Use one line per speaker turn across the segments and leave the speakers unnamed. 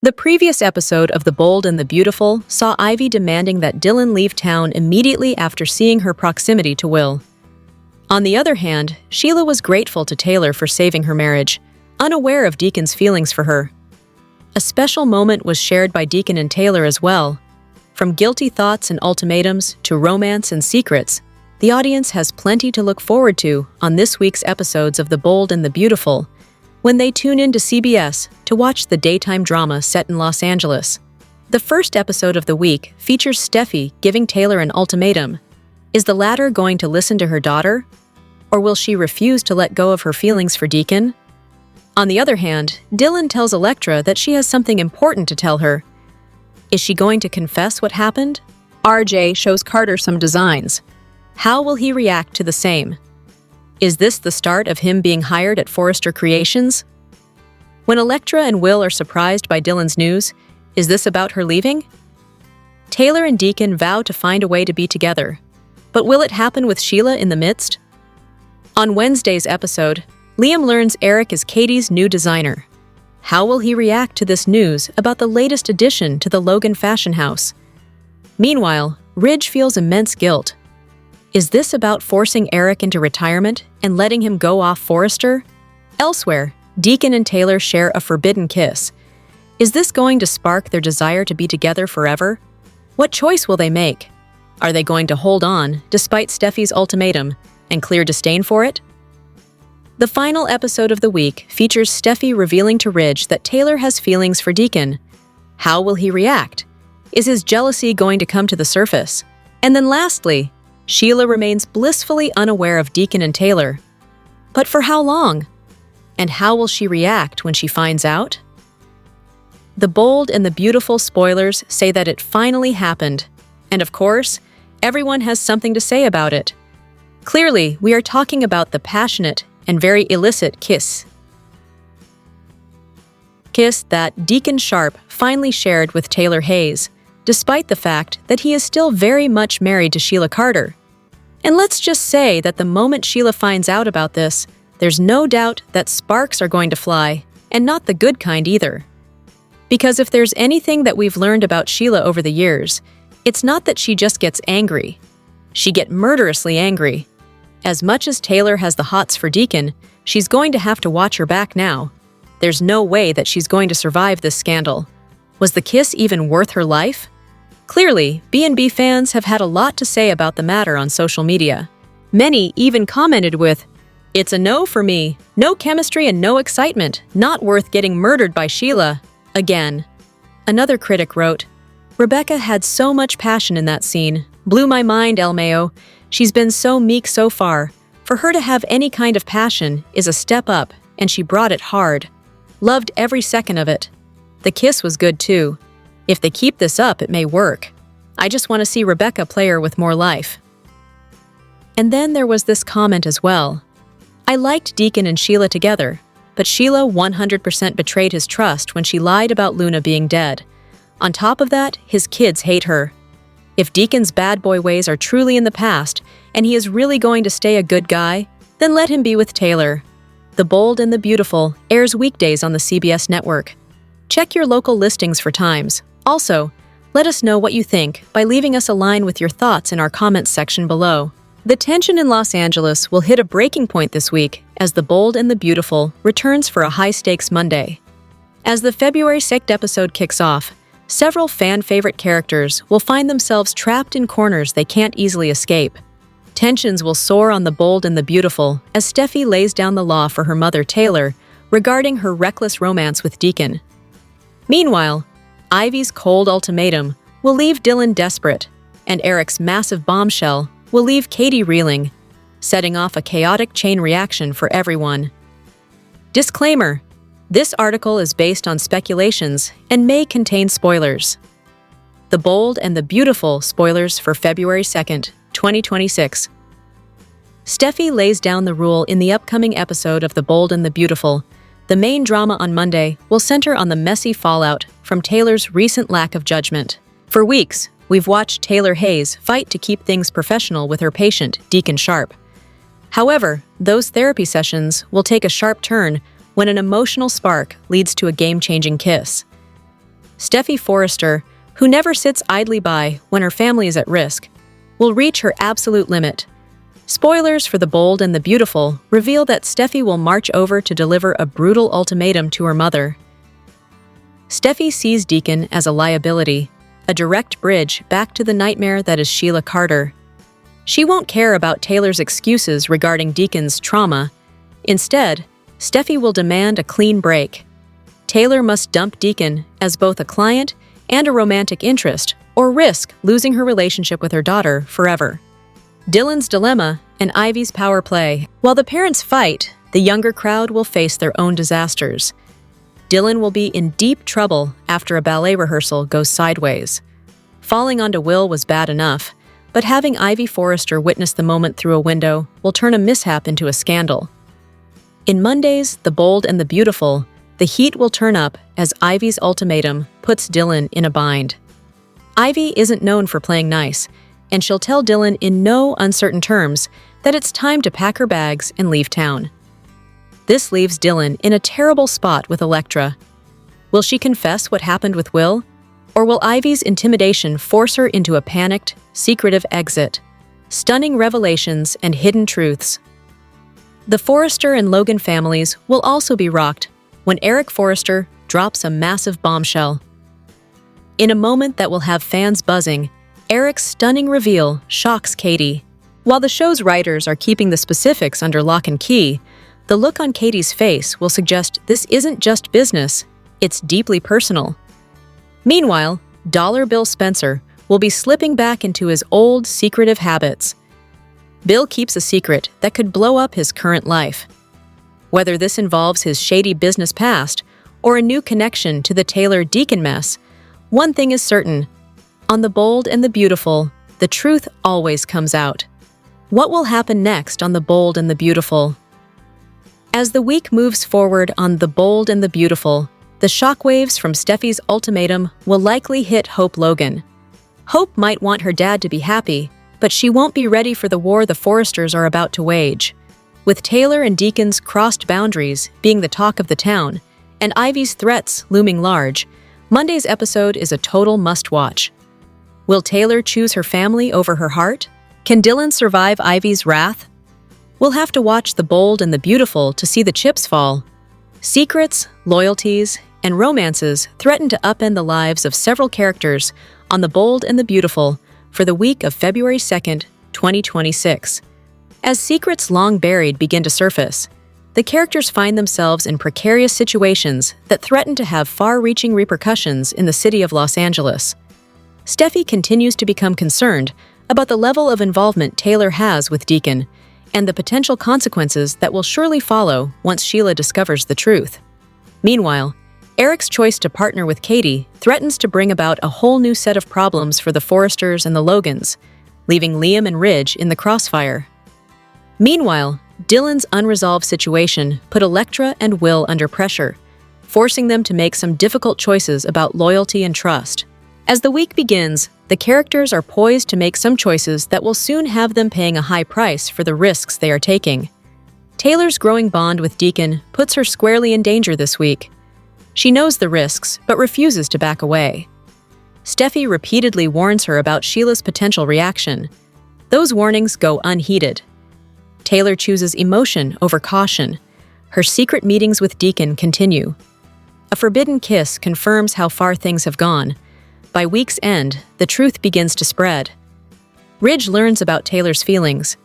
The previous episode of The Bold and the Beautiful saw Ivy demanding that Dylan leave town immediately after seeing her proximity to Will. On the other hand, Sheila was grateful to Taylor for saving her marriage, unaware of Deacon's feelings for her. A special moment was shared by Deacon and Taylor as well. From guilty thoughts and ultimatums to romance and secrets, the audience has plenty to look forward to on this week's episodes of The Bold and the Beautiful, when they tune in to CBS to watch the daytime drama set in Los Angeles. The first episode of the week features Steffi giving Taylor an ultimatum. Is the latter going to listen to her daughter? Or will she refuse to let go of her feelings for Deacon? On the other hand, Dylan tells Electra that she has something important to tell her. Is she going to confess what happened? RJ shows Carter some designs. How will he react to the same? Is this the start of him being hired at Forrester Creations? When Electra and Will are surprised by Dylan's news, is this about her leaving? Taylor and Deacon vow to find a way to be together. But will it happen with Sheila in the midst? On Wednesday's episode, Liam learns Eric is Katie's new designer. How will he react to this news about the latest addition to the Logan fashion house? Meanwhile, Ridge feels immense guilt. Is this about forcing Eric into retirement and letting him go off Forrester? Elsewhere, Deacon and Taylor share a forbidden kiss. Is this going to spark their desire to be together forever? What choice will they make? Are they going to hold on, despite Steffi's ultimatum, and clear disdain for it? The final episode of the week features Steffi revealing to Ridge that Taylor has feelings for Deacon. How will he react? Is his jealousy going to come to the surface? And then lastly, Sheila remains blissfully unaware of Deacon and Taylor. But for how long? And how will she react when she finds out? The Bold and the Beautiful spoilers say that it finally happened. And of course, everyone has something to say about it. Clearly, we are talking about the passionate and very illicit kiss. Kiss that Deacon Sharp finally shared with Taylor Hayes, despite the fact that he is still very much married to Sheila Carter. And let's just say that the moment Sheila finds out about this, there's no doubt that sparks are going to fly, and not the good kind either. Because if there's anything that we've learned about Sheila over the years, it's not that she just gets angry. She gets murderously angry. As much as Taylor has the hots for Deacon, she's going to have to watch her back now. There's no way that she's going to survive this scandal. Was the kiss even worth her life? Clearly, B&B fans have had a lot to say about the matter on social media. Many even commented with, "It's a no for me. No chemistry and no excitement. Not worth getting murdered by Sheila. Again." Another critic wrote, "Rebecca had so much passion in that scene. Blew my mind, LMAO. She's been so meek so far. For her to have any kind of passion is a step up, and she brought it hard. Loved every second of it. The kiss was good too. If they keep this up, it may work. I just want to see Rebecca play her with more life." And then there was this comment as well. "I liked Deacon and Sheila together, but Sheila 100% betrayed his trust when she lied about Luna being dead. On top of that, his kids hate her. If Deacon's bad boy ways are truly in the past, and he is really going to stay a good guy, then let him be with Taylor." The Bold and the Beautiful airs weekdays on the CBS network. Check your local listings for times. Also, let us know what you think by leaving us a line with your thoughts in our comments section below. The tension in Los Angeles will hit a breaking point this week as The Bold and the Beautiful returns for a high-stakes Monday. As the February 2nd episode kicks off, several fan-favorite characters will find themselves trapped in corners they can't easily escape. Tensions will soar on The Bold and the Beautiful as Steffi lays down the law for her mother, Taylor, regarding her reckless romance with Deacon. Meanwhile, Ivy's cold ultimatum will leave Dylan desperate, and Eric's massive bombshell will leave Katie reeling, setting off a chaotic chain reaction for everyone. Disclaimer: this article is based on speculations and may contain spoilers. The Bold and the Beautiful spoilers for February 2nd, 2026. Steffi lays down the rule in the upcoming episode of The Bold and the Beautiful. The main drama on Monday will center on the messy fallout from Taylor's recent lack of judgment. For weeks, we've watched Taylor Hayes fight to keep things professional with her patient, Deacon Sharp. However, those therapy sessions will take a sharp turn when an emotional spark leads to a game-changing kiss. Steffi Forrester, who never sits idly by when her family is at risk, will reach her absolute limit. Spoilers for The Bold and the Beautiful reveal that Steffi will march over to deliver a brutal ultimatum to her mother. Steffi sees Deacon as a liability, a direct bridge back to the nightmare that is Sheila Carter. She won't care about Taylor's excuses regarding Deacon's trauma. Instead, Steffi will demand a clean break. Taylor must dump Deacon as both a client and a romantic interest, or risk losing her relationship with her daughter forever. Dylan's dilemma and Ivy's power play. While the parents fight, the younger crowd will face their own disasters. Dylan will be in deep trouble after a ballet rehearsal goes sideways. Falling onto Will was bad enough, but having Ivy Forrester witness the moment through a window will turn a mishap into a scandal. In Monday's The Bold and the Beautiful, the heat will turn up as Ivy's ultimatum puts Dylan in a bind. Ivy isn't known for playing nice, and she'll tell Dylan in no uncertain terms that it's time to pack her bags and leave town. This leaves Dylan in a terrible spot with Elektra. Will she confess what happened with Will? Or will Ivy's intimidation force her into a panicked, secretive exit? Stunning revelations and hidden truths. The Forrester and Logan families will also be rocked when Eric Forrester drops a massive bombshell. In a moment that will have fans buzzing, Eric's stunning reveal shocks Katie. While the show's writers are keeping the specifics under lock and key, the look on Katie's face will suggest this isn't just business, it's deeply personal. Meanwhile, Dollar Bill Spencer will be slipping back into his old, secretive habits. Bill keeps a secret that could blow up his current life. Whether this involves his shady business past or a new connection to the Taylor-Deacon mess, one thing is certain. On The Bold and the Beautiful, the truth always comes out. What will happen next on The Bold and the Beautiful? As the week moves forward on The Bold and the Beautiful, the shockwaves from Steffi's ultimatum will likely hit Hope Logan. Hope might want her dad to be happy, but she won't be ready for the war the Forresters are about to wage. With Taylor and Deacon's crossed boundaries being the talk of the town, and Ivy's threats looming large, Monday's episode is a total must-watch. Will Taylor choose her family over her heart? Can Dylan survive Ivy's wrath? We'll have to watch The Bold and the Beautiful to see the chips fall. Secrets, loyalties, and romances threaten to upend the lives of several characters on The Bold and the Beautiful for the week of February 2nd, 2026. As secrets long buried begin to surface, the characters find themselves in precarious situations that threaten to have far-reaching repercussions in the city of Los Angeles. Steffi continues to become concerned about the level of involvement Taylor has with Deacon and the potential consequences that will surely follow once Sheila discovers the truth. Meanwhile, Eric's choice to partner with Katie threatens to bring about a whole new set of problems for the Forresters and the Logans, leaving Liam and Ridge in the crossfire. Meanwhile, Dylan's unresolved situation put Elektra and Will under pressure, forcing them to make some difficult choices about loyalty and trust. As the week begins, the characters are poised to make some choices that will soon have them paying a high price for the risks they are taking. Taylor's growing bond with Deacon puts her squarely in danger this week. She knows the risks, but refuses to back away. Steffi repeatedly warns her about Sheila's potential reaction. Those warnings go unheeded. Taylor chooses emotion over caution. Her secret meetings with Deacon continue. A forbidden kiss confirms how far things have gone. By week's end, the truth begins to spread. Ridge learns about Taylor's feelings.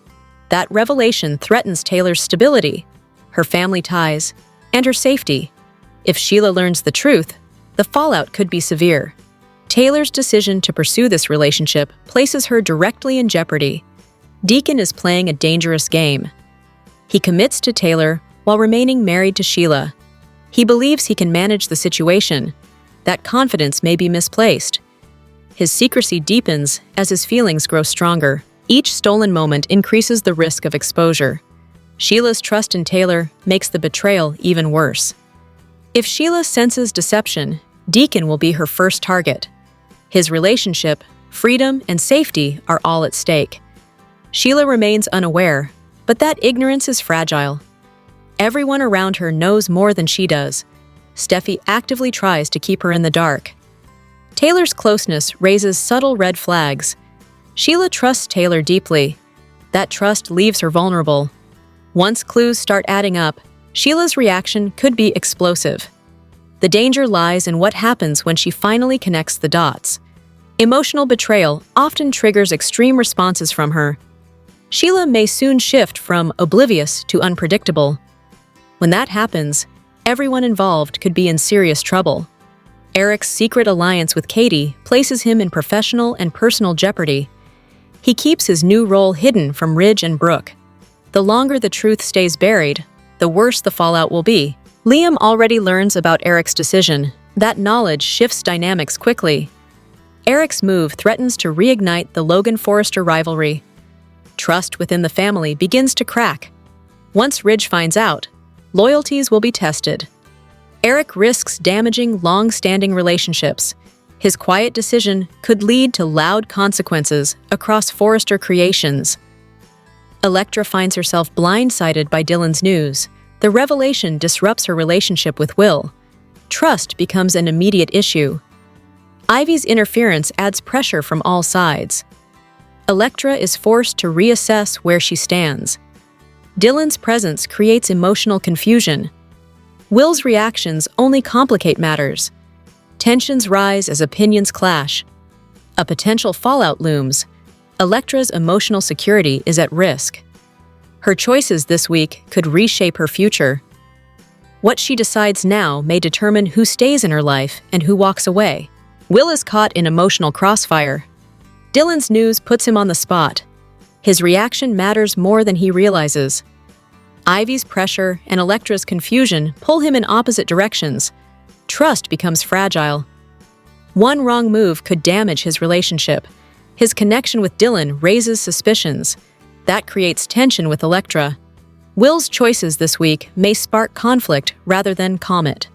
That revelation threatens Taylor's stability, her family ties, and her safety. If Sheila learns the truth, the fallout could be severe. Taylor's decision to pursue this relationship places her directly in jeopardy. Deacon is playing a dangerous game. He commits to Taylor while remaining married to Sheila. He believes he can manage the situation. That confidence may be misplaced. His secrecy deepens as his feelings grow stronger. Each stolen moment increases the risk of exposure. Sheila's trust in Taylor makes the betrayal even worse. If Sheila senses deception, Deacon will be her first target. His relationship, freedom, and safety are all at stake. Sheila remains unaware, but that ignorance is fragile. Everyone around her knows more than she does. Steffi actively tries to keep her in the dark. Taylor's closeness raises subtle red flags. Sheila trusts Taylor deeply. That trust leaves her vulnerable. Once clues start adding up, Sheila's reaction could be explosive. The danger lies in what happens when she finally connects the dots. Emotional betrayal often triggers extreme responses from her. Sheila may soon shift from oblivious to unpredictable. When that happens, everyone involved could be in serious trouble. Eric's secret alliance with Katie places him in professional and personal jeopardy. He keeps his new role hidden from Ridge and Brooke. The longer the truth stays buried, the worse the fallout will be. Liam already learns about Eric's decision. That knowledge shifts dynamics quickly. Eric's move threatens to reignite the Logan-Forrester rivalry. Trust within the family begins to crack. Once Ridge finds out, loyalties will be tested. Eric risks damaging long-standing relationships. His quiet decision could lead to loud consequences across Forrester creations. Electra finds herself blindsided by Dylan's news. The revelation disrupts her relationship with Will. Trust becomes an immediate issue. Ivy's interference adds pressure from all sides. Electra is forced to reassess where she stands. Dylan's presence creates emotional confusion. Will's reactions only complicate matters. Tensions rise as opinions clash. A potential fallout looms. Electra's emotional security is at risk. Her choices this week could reshape her future. What she decides now may determine who stays in her life and who walks away. Will is caught in emotional crossfire. Dylan's news puts him on the spot. His reaction matters more than he realizes. Ivy's pressure and Electra's confusion pull him in opposite directions. Trust becomes fragile. One wrong move could damage his relationship. His connection with Dylan raises suspicions. That creates tension with Electra. Will's choices this week may spark conflict rather than calm it.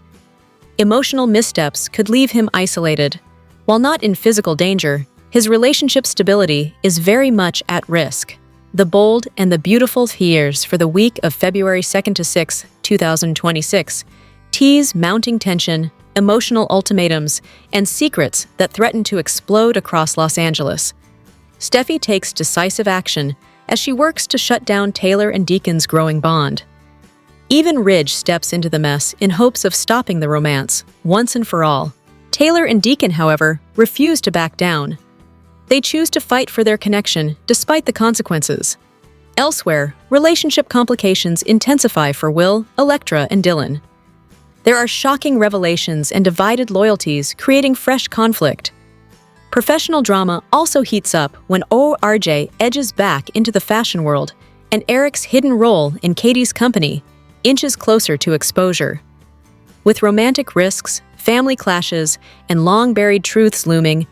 Emotional missteps could leave him isolated. While not in physical danger, his relationship stability is very much at risk. The bold and the beautiful fears for the week of February 2nd to 6th, 2026, tease mounting tension, emotional ultimatums, and secrets that threaten to explode across Los Angeles. Steffi takes decisive action as she works to shut down Taylor and Deacon's growing bond. Even Ridge steps into the mess in hopes of stopping the romance, once and for all. Taylor and Deacon, however, refuse to back down. They choose to fight for their connection despite the consequences. Elsewhere, relationship complications intensify for Will, Electra, and Dylan. There are shocking revelations and divided loyalties, creating fresh conflict. Professional drama also heats up when ORJ edges back into the fashion world, and Eric's hidden role in Katie's company inches closer to exposure. With romantic risks, family clashes, and long-buried truths looming,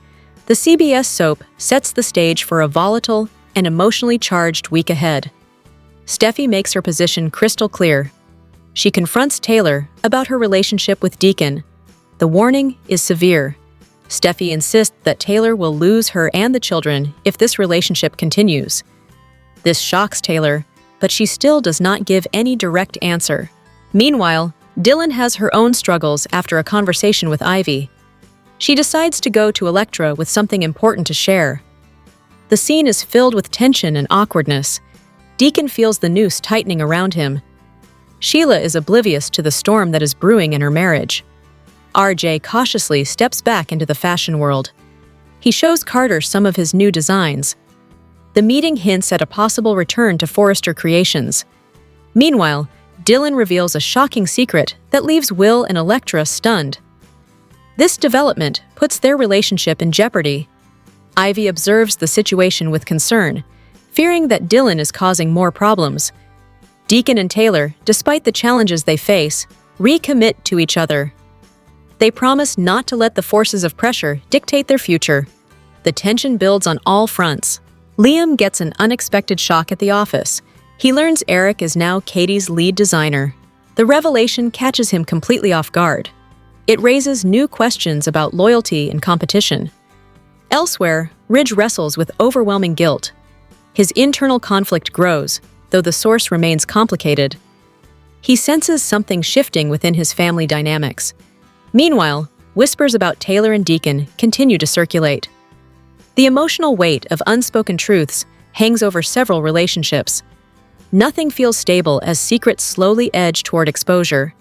the CBS soap sets the stage for a volatile and emotionally charged week ahead. Steffi makes her position crystal clear. She confronts Taylor about her relationship with Deacon. The warning is severe. Steffi insists that Taylor will lose her and the children if this relationship continues. This shocks Taylor, but she still does not give any direct answer. Meanwhile, Dylan has her own struggles after a conversation with Ivy. She decides to go to Electra with something important to share. The scene is filled with tension and awkwardness. Deacon feels the noose tightening around him. Sheila is oblivious to the storm that is brewing in her marriage. RJ cautiously steps back into the fashion world. He shows Carter some of his new designs. The meeting hints at a possible return to Forrester Creations. Meanwhile, Dylan reveals a shocking secret that leaves Will and Electra stunned. This development puts their relationship in jeopardy. Ivy observes the situation with concern, fearing that Dylan is causing more problems. Deacon and Taylor, despite the challenges they face, recommit to each other. They promise not to let the forces of pressure dictate their future. The tension builds on all fronts. Liam gets an unexpected shock at the office. He learns Eric is now Katie's lead designer. The revelation catches him completely off guard. It raises new questions about loyalty and competition. Elsewhere, Ridge wrestles with overwhelming guilt. His internal conflict grows, though the source remains complicated. He senses something shifting within his family dynamics. Meanwhile, whispers about Taylor and Deacon continue to circulate. The emotional weight of unspoken truths hangs over several relationships. Nothing feels stable as secrets slowly edge toward exposure.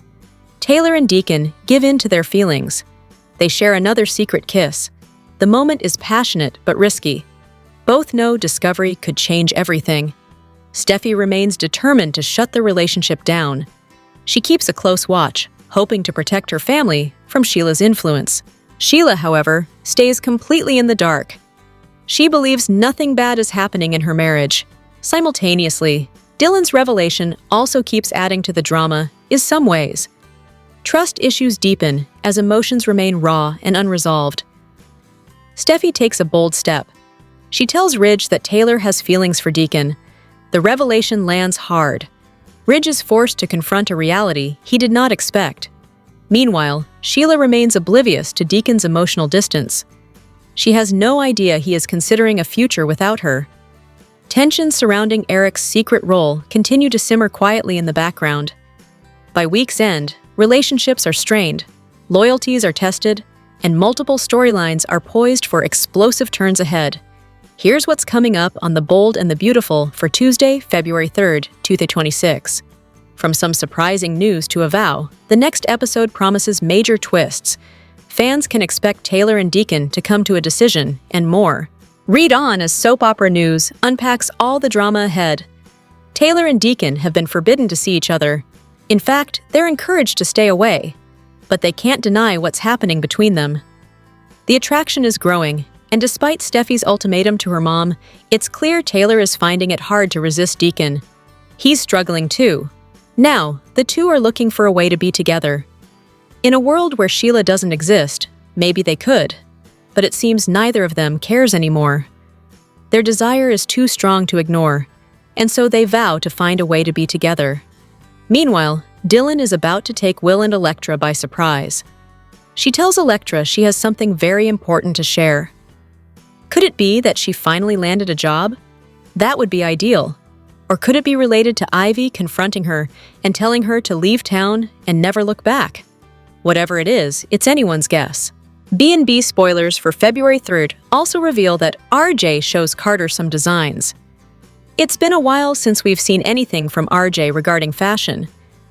Taylor and Deacon give in to their feelings. They share another secret kiss. The moment is passionate but risky. Both know discovery could change everything. Steffi remains determined to shut the relationship down. She keeps a close watch, hoping to protect her family from Sheila's influence. Sheila, however, stays completely in the dark. She believes nothing bad is happening in her marriage. Simultaneously, Dylan's revelation also keeps adding to the drama in some ways. Trust issues deepen as emotions remain raw and unresolved. Steffi takes a bold step. She tells Ridge that Taylor has feelings for Deacon. The revelation lands hard. Ridge is forced to confront a reality he did not expect. Meanwhile, Sheila remains oblivious to Deacon's emotional distance. She has no idea he is considering a future without her. Tensions surrounding Eric's secret role continue to simmer quietly in the background. By week's end, relationships are strained, loyalties are tested, and multiple storylines are poised for explosive turns ahead. Here's what's coming up on The Bold and the Beautiful for Tuesday, February 3rd, 2026. From some surprising news to a vow, the next episode promises major twists. Fans can expect Taylor and Deacon to come to a decision, and more. Read on as soap opera news unpacks all the drama ahead. Taylor and Deacon have been forbidden to see each other. In fact, they're encouraged to stay away. But they can't deny what's happening between them. The attraction is growing, and despite Steffi's ultimatum to her mom, it's clear Taylor is finding it hard to resist Deacon. He's struggling too. Now, the two are looking for a way to be together. In a world where Sheila doesn't exist, maybe they could. But it seems neither of them cares anymore. Their desire is too strong to ignore, and so they vow to find a way to be together. Meanwhile, Dylan is about to take Will and Electra by surprise. She tells Electra she has something very important to share. Could it be that she finally landed a job? That would be ideal. Or could it be related to Ivy confronting her and telling her to leave town and never look back? Whatever it is, it's anyone's guess. B&B spoilers for February 3rd also reveal that RJ shows Carter some designs. It's been a while since we've seen anything from RJ regarding fashion.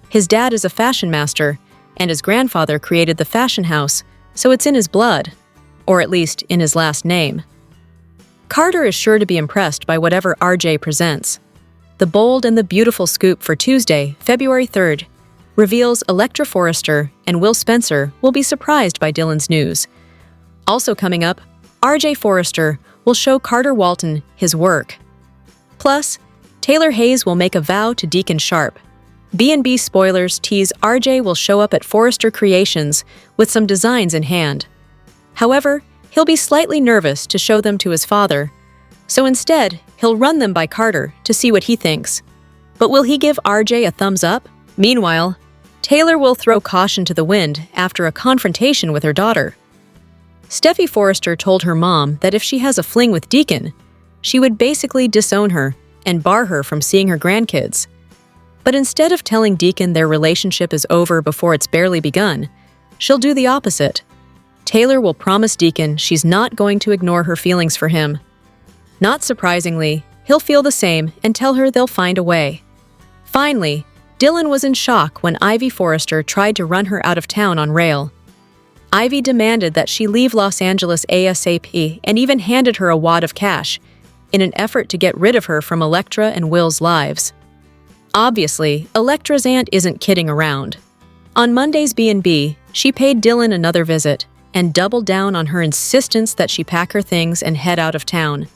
His dad is a fashion master, and his grandfather created the fashion house, so it's in his blood, or at least in his last name. Carter is sure to be impressed by whatever RJ presents. The Bold and the Beautiful scoop for Tuesday, February 3rd, reveals Electra Forrester and Will Spencer will be surprised by Dylan's news. Also coming up, RJ Forrester will show Carter Walton his work. Plus, Taylor Hayes will make a vow to Deacon Sharp. B&B spoilers tease RJ will show up at Forrester Creations with some designs in hand. However, he'll be slightly nervous to show them to his father, so instead, he'll run them by Carter to see what he thinks. But will he give RJ a thumbs up? Meanwhile, Taylor will throw caution to the wind after a confrontation with her daughter. Steffi Forrester told her mom that if she has a fling with Deacon, she would basically disown her and bar her from seeing her grandkids. But instead of telling Deacon their relationship is over before it's barely begun, she'll do the opposite. Taylor will promise Deacon she's not going to ignore her feelings for him. Not surprisingly, he'll feel the same and tell her they'll find a way. Finally, Dylan was in shock when Ivy Forrester tried to run her out of town on rail. Ivy demanded that she leave Los Angeles ASAP and even handed her a wad of cash in an effort to get rid of her from Electra and Will's lives. Obviously, Electra's aunt isn't kidding around. On Monday's B&B, she paid Dylan another visit and doubled down on her insistence that she pack her things and head out of town.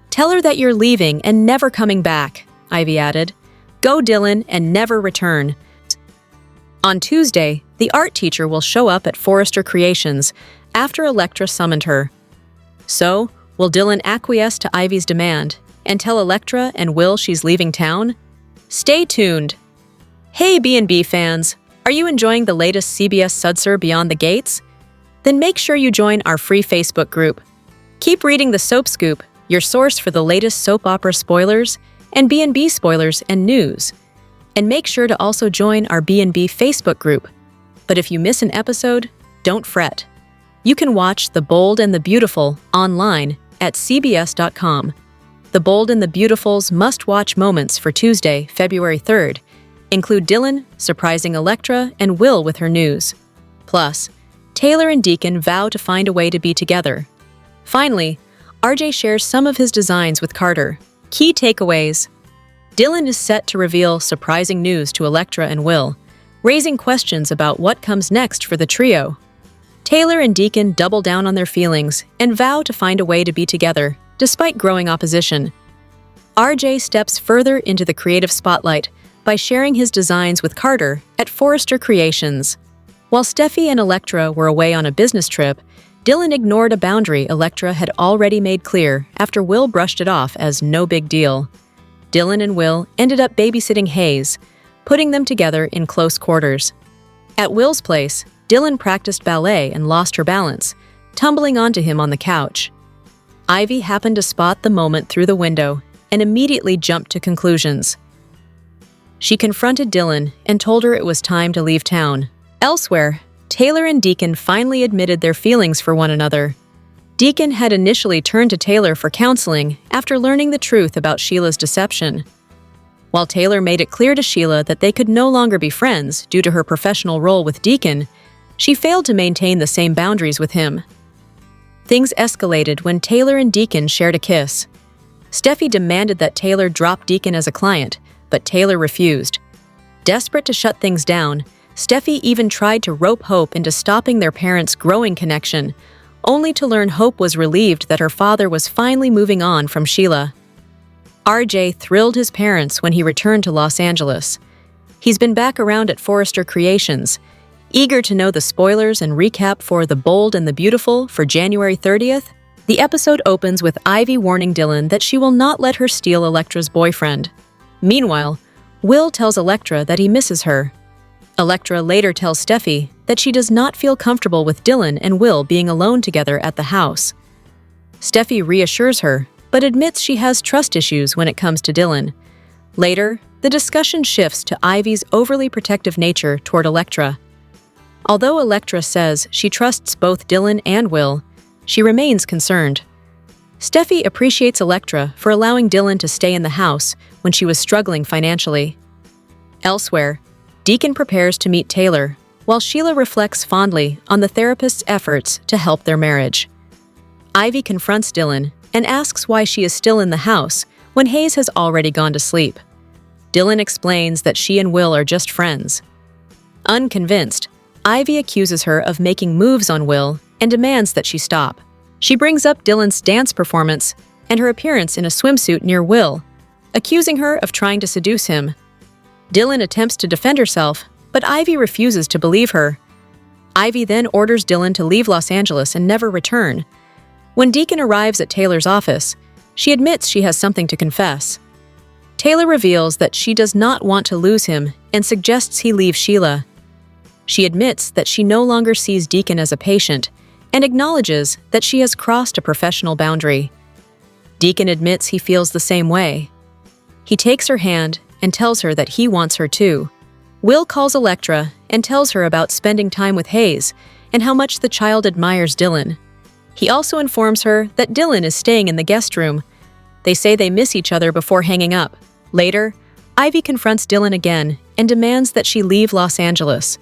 "Tell her that you're leaving and never coming back," Ivy added. "Go, Dylan, and never return." On Tuesday, the art teacher will show up at Forrester Creations after Electra summoned her. So, will Dylan acquiesce to Ivy's demand and tell Electra and Will she's leaving town? Stay tuned. Hey B&B fans, are you enjoying the latest CBS Sudser Beyond the Gates? Then make sure you join our free Facebook group. Keep reading the Soap Scoop, your source for the latest soap opera spoilers and B&B spoilers and news. And make sure to also join our B&B Facebook group. But if you miss an episode, don't fret. You can watch The Bold and the Beautiful online at cbs.com. The Bold and the Beautiful's must-watch moments for Tuesday, February 3rd include Dylan surprising Elektra and Will with her news. Plus, Taylor and Deacon vow to find a way to be together. Finally, RJ shares some of his designs with Carter. Key takeaways: Dylan is set to reveal surprising news to Elektra and Will, raising questions about what comes next for the trio. Taylor and Deacon double down on their feelings and vow to find a way to be together, despite growing opposition. RJ steps further into the creative spotlight by sharing his designs with Carter at Forrester Creations. While Steffi and Elektra were away on a business trip, Dylan ignored a boundary Elektra had already made clear after Will brushed it off as no big deal. Dylan and Will ended up babysitting Hayes, putting them together in close quarters. At Will's place, Dylan practiced ballet and lost her balance, tumbling onto him on the couch. Ivy happened to spot the moment through the window and immediately jumped to conclusions. She confronted Dylan and told her it was time to leave town. Elsewhere, Taylor and Deacon finally admitted their feelings for one another. Deacon had initially turned to Taylor for counseling after learning the truth about Sheila's deception. While Taylor made it clear to Sheila that they could no longer be friends due to her professional role with Deacon, she failed to maintain the same boundaries with him. Things escalated when Taylor and Deacon shared a kiss. Steffi demanded that Taylor drop Deacon as a client, but Taylor refused. Desperate to shut things down, Steffi even tried to rope Hope into stopping their parents' growing connection, only to learn Hope was relieved that her father was finally moving on from Sheila. RJ thrilled his parents when he returned to Los Angeles. He's been back around at Forrester Creations, eager to know the spoilers and recap for The Bold and the Beautiful for January 30th. The episode opens with Ivy warning Dylan that she will not let her steal Elektra's boyfriend. Meanwhile, Will tells Elektra that he misses her. Elektra later tells Steffi that she does not feel comfortable with Dylan and Will being alone together at the house. Steffi reassures her, but admits she has trust issues when it comes to Dylan. Later, the discussion shifts to Ivy's overly protective nature toward Elektra. Although Elektra says she trusts both Dylan and Will, she remains concerned. Steffi appreciates Elektra for allowing Dylan to stay in the house when she was struggling financially. Elsewhere, Deacon prepares to meet Taylor, while Sheila reflects fondly on the therapist's efforts to help their marriage. Ivy confronts Dylan and asks why she is still in the house when Hayes has already gone to sleep. Dylan explains that she and Will are just friends. Unconvinced, Ivy accuses her of making moves on Will and demands that she stop. She brings up Dylan's dance performance and her appearance in a swimsuit near Will, accusing her of trying to seduce him. Dylan attempts to defend herself, but Ivy refuses to believe her. Ivy then orders Dylan to leave Los Angeles and never return. When Deacon arrives at Taylor's office, she admits she has something to confess. Taylor reveals that she does not want to lose him and suggests he leave Sheila. She admits that she no longer sees Deacon as a patient and acknowledges that she has crossed a professional boundary. Deacon admits he feels the same way. He takes her hand and tells her that he wants her too. Will calls Elektra and tells her about spending time with Hayes and how much the child admires Dylan. He also informs her that Dylan is staying in the guest room. They say they miss each other before hanging up. Later, Ivy confronts Dylan again and demands that she leave Los Angeles.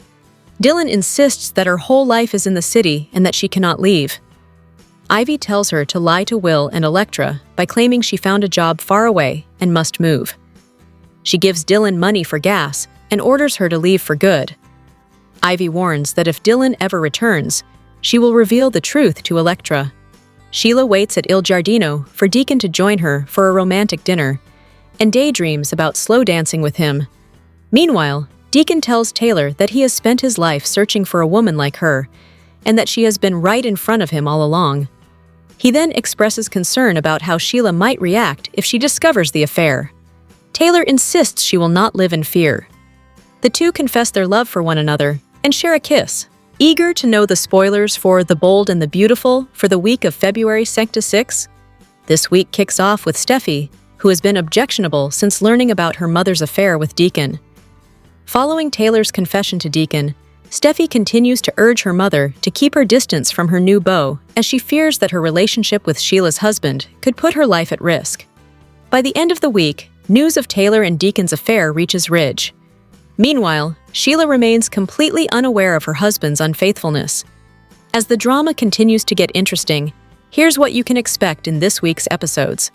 Dylan insists that her whole life is in the city and that she cannot leave. Ivy tells her to lie to Will and Elektra by claiming she found a job far away and must move. She gives Dylan money for gas and orders her to leave for good. Ivy warns that if Dylan ever returns, she will reveal the truth to Elektra. Sheila waits at Il Giardino for Deacon to join her for a romantic dinner and daydreams about slow dancing with him. Meanwhile, Deacon tells Taylor that he has spent his life searching for a woman like her and that she has been right in front of him all along. He then expresses concern about how Sheila might react if she discovers the affair. Taylor insists she will not live in fear. The two confess their love for one another and share a kiss. Eager to know the spoilers for The Bold and the Beautiful for the week of February 6? This week kicks off with Steffi, who has been objectionable since learning about her mother's affair with Deacon. Following Taylor's confession to Deacon, Steffi continues to urge her mother to keep her distance from her new beau as she fears that her relationship with Sheila's husband could put her life at risk. By the end of the week, news of Taylor and Deacon's affair reaches Ridge. Meanwhile, Sheila remains completely unaware of her husband's unfaithfulness. As the drama continues to get interesting, here's what you can expect in this week's episodes.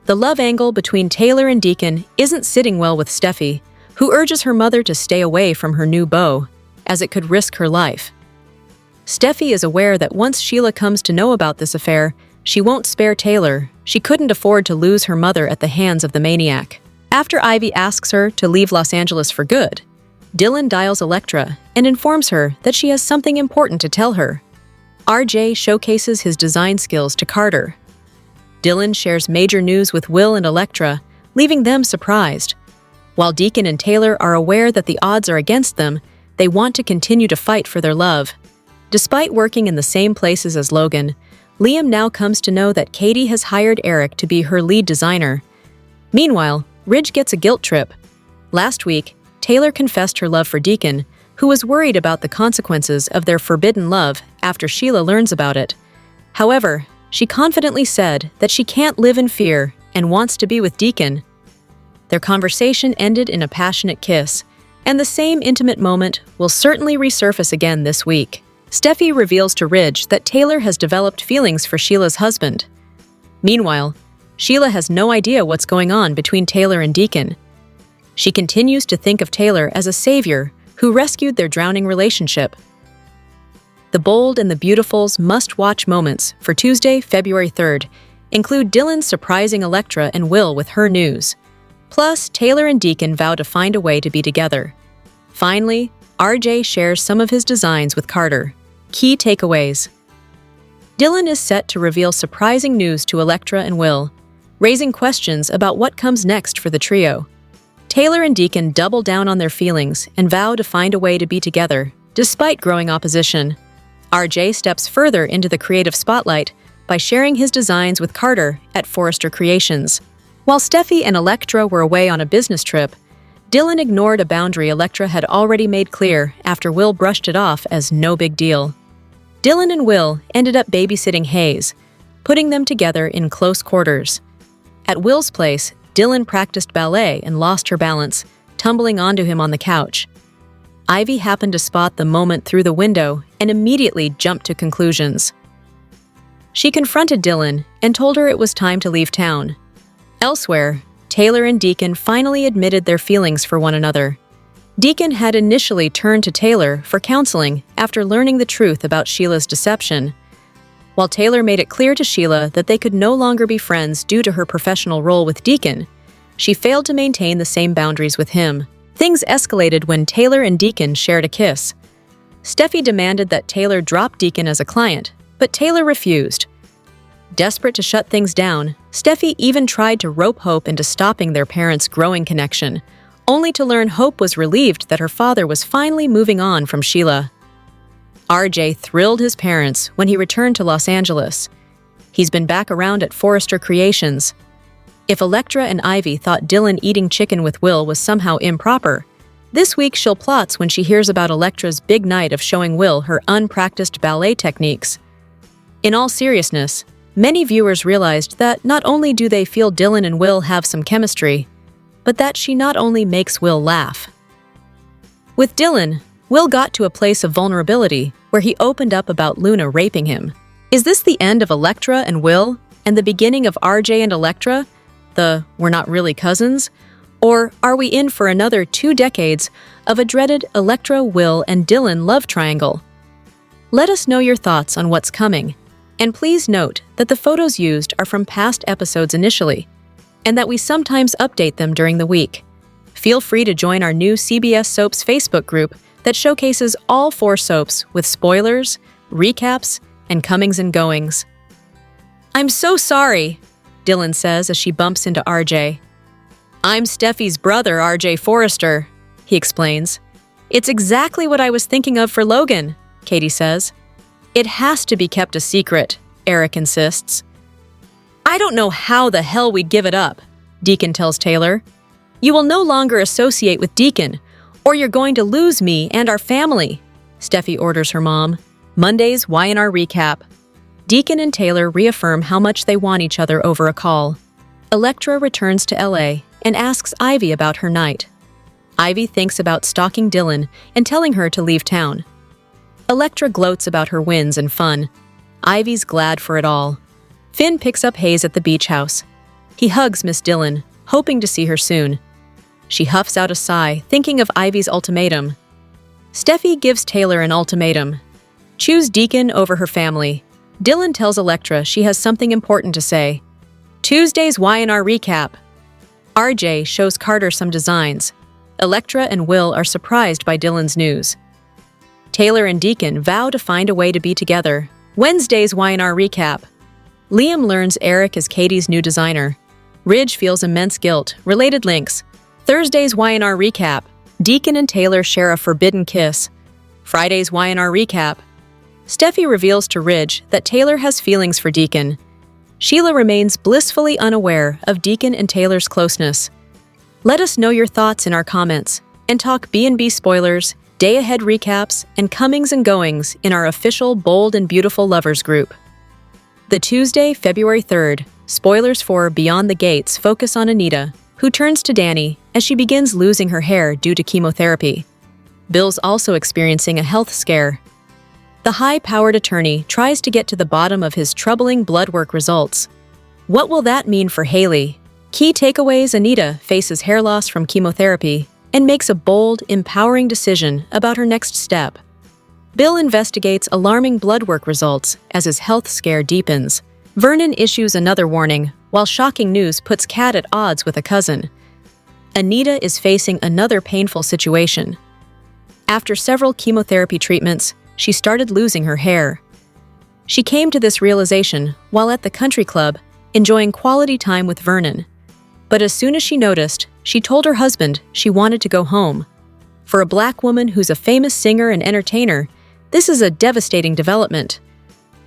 The love angle between Taylor and Deacon isn't sitting well with Steffi, who urges her mother to stay away from her new beau, as it could risk her life. Steffi is aware that once Sheila comes to know about this affair, she won't spare Taylor. She couldn't afford to lose her mother at the hands of the maniac. After Ivy asks her to leave Los Angeles for good, Dylan dials Elektra and informs her that she has something important to tell her. RJ showcases his design skills to Carter. Dylan shares major news with Will and Elektra, leaving them surprised. While Deacon and Taylor are aware that the odds are against them, they want to continue to fight for their love. Despite working in the same places as Logan, Liam now comes to know that Katie has hired Eric to be her lead designer. Meanwhile, Ridge gets a guilt trip. Last week, Taylor confessed her love for Deacon, who was worried about the consequences of their forbidden love after Sheila learns about it. However, she confidently said that she can't live in fear and wants to be with Deacon. Their conversation ended in a passionate kiss, and the same intimate moment will certainly resurface again this week. Steffi reveals to Ridge that Taylor has developed feelings for Sheila's husband. Meanwhile, Sheila has no idea what's going on between Taylor and Deacon. She continues to think of Taylor as a savior who rescued their drowning relationship. The bold and the beautiful's must-watch moments for Tuesday, February 3rd include Dylan surprising Elektra and Will with her news. Plus, Taylor and Deacon vow to find a way to be together. Finally, RJ shares some of his designs with Carter. Key takeaways. Dylan is set to reveal surprising news to Elektra and Will, raising questions about what comes next for the trio. Taylor and Deacon double down on their feelings and vow to find a way to be together, despite growing opposition. RJ steps further into the creative spotlight by sharing his designs with Carter at Forrester Creations. While Steffi and Elektra were away on a business trip, Dylan ignored a boundary Elektra had already made clear after Will brushed it off as no big deal. Dylan and Will ended up babysitting Hayes, putting them together in close quarters. At Will's place, Dylan practiced ballet and lost her balance, tumbling onto him on the couch. Ivy happened to spot the moment through the window and immediately jumped to conclusions. She confronted Dylan and told her it was time to leave town. Elsewhere, Taylor and Deacon finally admitted their feelings for one another. Deacon had initially turned to Taylor for counseling after learning the truth about Sheila's deception. While Taylor made it clear to Sheila that they could no longer be friends due to her professional role with Deacon, she failed to maintain the same boundaries with him. Things escalated when Taylor and Deacon shared a kiss. Steffi demanded that Taylor drop Deacon as a client, but Taylor refused. Desperate to shut things down, Steffi even tried to rope Hope into stopping their parents' growing connection, only to learn Hope was relieved that her father was finally moving on from Sheila. RJ thrilled his parents when he returned to Los Angeles. He's been back around at Forrester Creations. If Elektra and Ivy thought Dylan eating chicken with Will was somehow improper, this week she'll plots when she hears about Elektra's big night of showing Will her unpracticed ballet techniques. In all seriousness, many viewers realized that not only do they feel Dylan and Will have some chemistry, but that she not only makes Will laugh. With Dylan, Will got to a place of vulnerability where he opened up about Luna raping him. Is this the end of Elektra and Will, and the beginning of RJ and Elektra, the "we're not really cousins"? Or are we in for another 2 decades of a dreaded Elektra, Will, and Dylan love triangle? Let us know your thoughts on what's coming, and please note that the photos used are from past episodes initially, and that we sometimes update them during the week. Feel free to join our new CBS Soaps Facebook group that showcases all 4 soaps with spoilers, recaps, and comings and goings. "I'm so sorry," Dylan says as she bumps into RJ. "I'm Steffi's brother, RJ Forrester," he explains. "It's exactly what I was thinking of for Logan," Katie says. "It has to be kept a secret," Eric insists. "I don't know how the hell we'd give it up," Deacon tells Taylor. "You will no longer associate with Deacon, or you're going to lose me and our family," Steffi orders her mom. Monday's Y&R recap. Deacon and Taylor reaffirm how much they want each other over a call. Electra returns to LA and asks Ivy about her night. Ivy thinks about stalking Dylan and telling her to leave town. Electra gloats about her wins and fun. Ivy's glad for it all. Finn picks up Hayes at the beach house. He hugs Miss Dylan, hoping to see her soon. She huffs out a sigh, thinking of Ivy's ultimatum. Steffi gives Taylor an ultimatum. Choose Deacon over her family. Dylan tells Electra she has something important to say. Tuesday's Y&R recap. RJ shows Carter some designs. Electra and Will are surprised by Dylan's news. Taylor and Deacon vow to find a way to be together. Wednesday's Y&R recap. Liam learns Eric is Katie's new designer. Ridge feels immense guilt. Related links. Thursday's Y&R recap. Deacon and Taylor share a forbidden kiss. Friday's Y&R recap. Steffi reveals to Ridge that Taylor has feelings for Deacon. Sheila remains blissfully unaware of Deacon and Taylor's closeness. Let us know your thoughts in our comments and talk B&B spoilers, day-ahead recaps, and comings and goings in our official Bold and Beautiful Lovers group. The Tuesday, February 3rd, spoilers for Beyond the Gates focus on Anita, who turns to Danny as she begins losing her hair due to chemotherapy. Bill's also experiencing a health scare. The high-powered attorney tries to get to the bottom of his troubling blood work results. What will that mean for Haley? Key takeaways: Anita faces hair loss from chemotherapy and makes a bold, empowering decision about her next step. Bill investigates alarming blood work results as his health scare deepens. Vernon issues another warning, while shocking news puts Kat at odds with a cousin. Anita is facing another painful situation. After several chemotherapy treatments, she started losing her hair. She came to this realization while at the country club, enjoying quality time with Vernon. But as soon as she noticed, she told her husband she wanted to go home. For a black woman who's a famous singer and entertainer, this is a devastating development.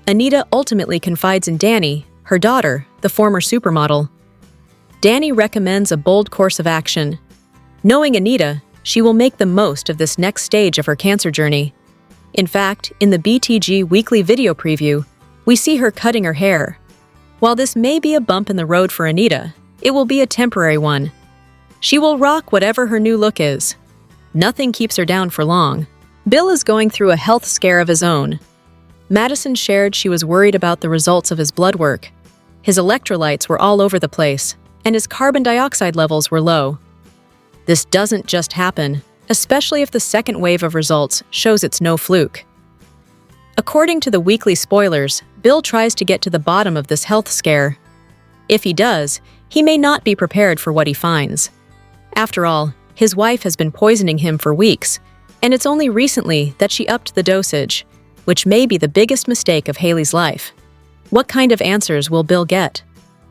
Anita ultimately confides in Danny, her daughter, the former supermodel. Danny recommends a bold course of action. Knowing Anita, she will make the most of this next stage of her cancer journey. In fact, in the BTG weekly video preview, we see her cutting her hair. While this may be a bump in the road for Anita, it will be a temporary one. She will rock whatever her new look is. Nothing keeps her down for long. Bill is going through a health scare of his own. Madison shared she was worried about the results of his blood work. His electrolytes were all over the place, and his carbon dioxide levels were low. This doesn't just happen, especially if the second wave of results shows it's no fluke. According to the weekly spoilers, Bill tries to get to the bottom of this health scare. If he does, he may not be prepared for what he finds. After all, his wife has been poisoning him for weeks, and it's only recently that she upped the dosage, which may be the biggest mistake of Haley's life. What kind of answers will Bill get?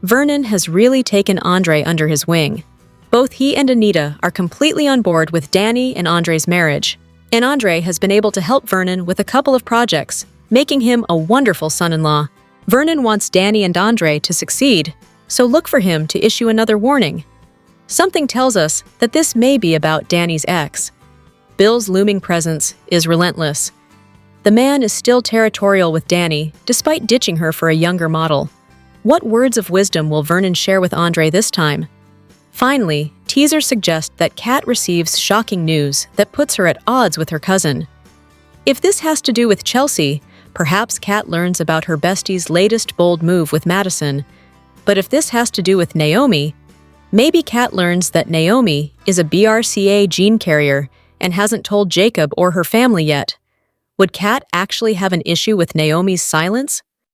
Vernon has really taken Andre under his wing. Both he and Anita are completely on board with Danny and Andre's marriage, and Andre has been able to help Vernon with a couple of projects, making him a wonderful son-in-law. Vernon wants Danny and Andre to succeed, so look for him to issue another warning. Something tells us that this may be about Danny's ex. Bill's looming presence is relentless. The man is still territorial with Danny, despite ditching her for a younger model. What words of wisdom will Vernon share with Andre this time? Finally, teasers suggest that Kat receives shocking news that puts her at odds with her cousin. If this has to do with Chelsea, perhaps Kat learns about her bestie's latest bold move with Madison. But if this has to do with Naomi, maybe Kat learns that Naomi is a BRCA gene carrier and hasn't told Jacob or her family yet. Would Kat actually have an issue with Naomi's silence?